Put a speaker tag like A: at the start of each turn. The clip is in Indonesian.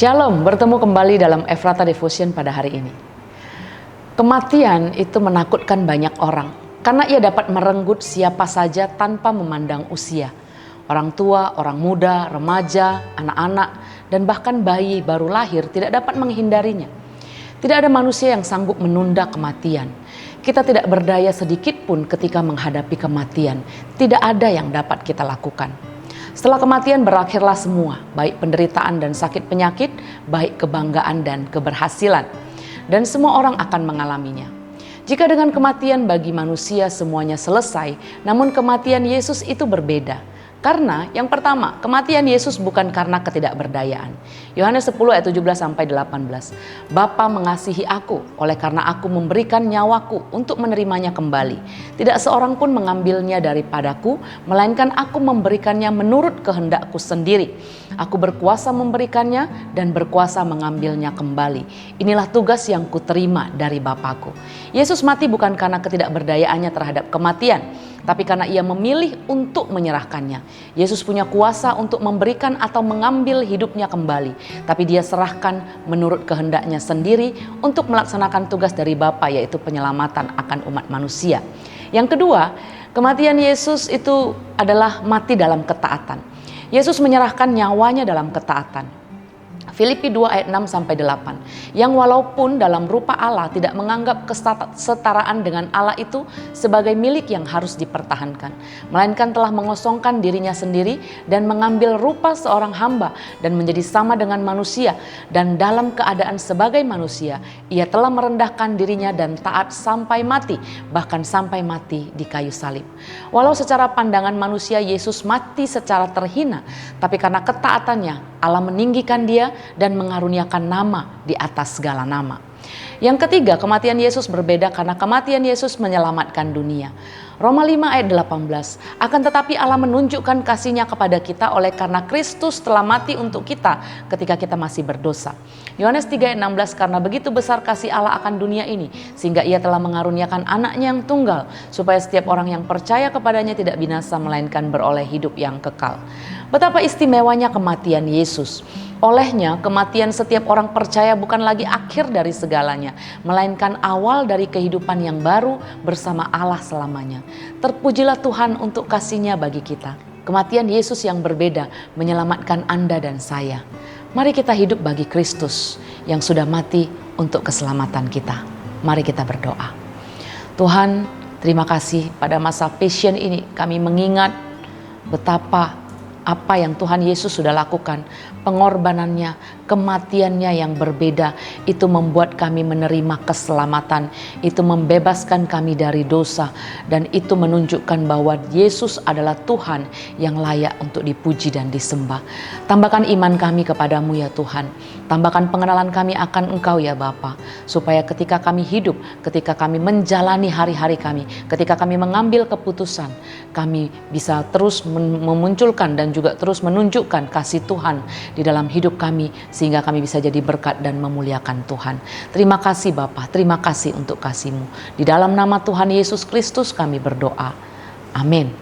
A: Shalom, bertemu kembali dalam Ephrata Devotion pada hari ini. Kematian itu menakutkan banyak orang karena ia dapat merenggut siapa saja tanpa memandang usia. Orang tua, orang muda, remaja, anak-anak, dan bahkan bayi baru lahir tidak dapat menghindarinya. Tidak ada manusia yang sanggup menunda kematian. Kita tidak berdaya sedikit pun ketika menghadapi kematian. Tidak ada yang dapat kita lakukan. Setelah kematian berakhirlah semua, baik penderitaan dan sakit penyakit, baik kebanggaan dan keberhasilan. Dan semua orang akan mengalaminya. Jika dengan kematian bagi manusia semuanya selesai, namun kematian Yesus itu berbeda. Karena yang pertama, kematian Yesus bukan karena ketidakberdayaan. Yohanes 10 ayat 17-18. Bapa mengasihi aku oleh karena aku memberikan nyawaku untuk menerimanya kembali. Tidak seorang pun mengambilnya daripadaku, melainkan aku memberikannya menurut kehendakku sendiri. Aku berkuasa memberikannya dan berkuasa mengambilnya kembali. Inilah tugas yang kuterima dari Bapakku. Yesus mati bukan karena ketidakberdayaannya terhadap kematian, tapi karena ia memilih untuk menyerahkannya. Yesus punya kuasa untuk memberikan atau mengambil hidupnya kembali, tapi dia serahkan menurut kehendaknya sendiri untuk melaksanakan tugas dari Bapa, yaitu penyelamatan akan umat manusia. Yang kedua, kematian Yesus itu adalah mati dalam ketaatan. Yesus menyerahkan nyawanya dalam ketaatan. Filipi 2 ayat 6-8, yang walaupun dalam rupa Allah tidak menganggap kesetaraan dengan Allah itu sebagai milik yang harus dipertahankan, melainkan telah mengosongkan dirinya sendiri dan mengambil rupa seorang hamba dan menjadi sama dengan manusia, dan dalam keadaan sebagai manusia ia telah merendahkan dirinya dan taat sampai mati, bahkan sampai mati di kayu salib. Walau secara pandangan manusia Yesus mati secara terhina, tapi karena ketaatannya Allah meninggikan dia dan mengaruniakan nama di atas segala nama. Yang ketiga, kematian Yesus berbeda karena kematian Yesus menyelamatkan dunia. Roma 5 ayat 18, akan tetapi Allah menunjukkan kasih-Nya kepada kita oleh karena Kristus telah mati untuk kita ketika kita masih berdosa. Yohanes 3 ayat 16, karena begitu besar kasih Allah akan dunia ini, sehingga ia telah mengaruniakan anaknya yang tunggal, supaya setiap orang yang percaya kepadanya tidak binasa, melainkan beroleh hidup yang kekal. Betapa istimewanya kematian Yesus. Olehnya kematian setiap orang percaya bukan lagi akhir dari segalanya, melainkan awal dari kehidupan yang baru bersama Allah selamanya. Terpujilah Tuhan untuk kasih-Nya bagi kita. Kematian Yesus yang berbeda menyelamatkan Anda dan saya. Mari kita hidup bagi Kristus yang sudah mati untuk keselamatan kita. Mari kita berdoa. Tuhan, terima kasih pada masa passion ini kami mengingat betapa apa yang Tuhan Yesus sudah lakukan, pengorbanannya, kematiannya yang berbeda, itu membuat kami menerima keselamatan, itu membebaskan kami dari dosa, dan itu menunjukkan bahwa Yesus adalah Tuhan yang layak untuk dipuji dan disembah. Tambahkan iman kami kepadamu ya Tuhan, tambahkan pengenalan kami akan Engkau ya Bapa, supaya ketika kami hidup, ketika kami menjalani hari-hari kami, ketika kami mengambil keputusan, kami bisa terus memunculkan dan juga terus menunjukkan kasih Tuhan di dalam hidup kami, sehingga kami bisa jadi berkat dan memuliakan Tuhan. Terima kasih Bapa, terima kasih untuk kasih-Mu. Di dalam nama Tuhan Yesus Kristus kami berdoa. Amin.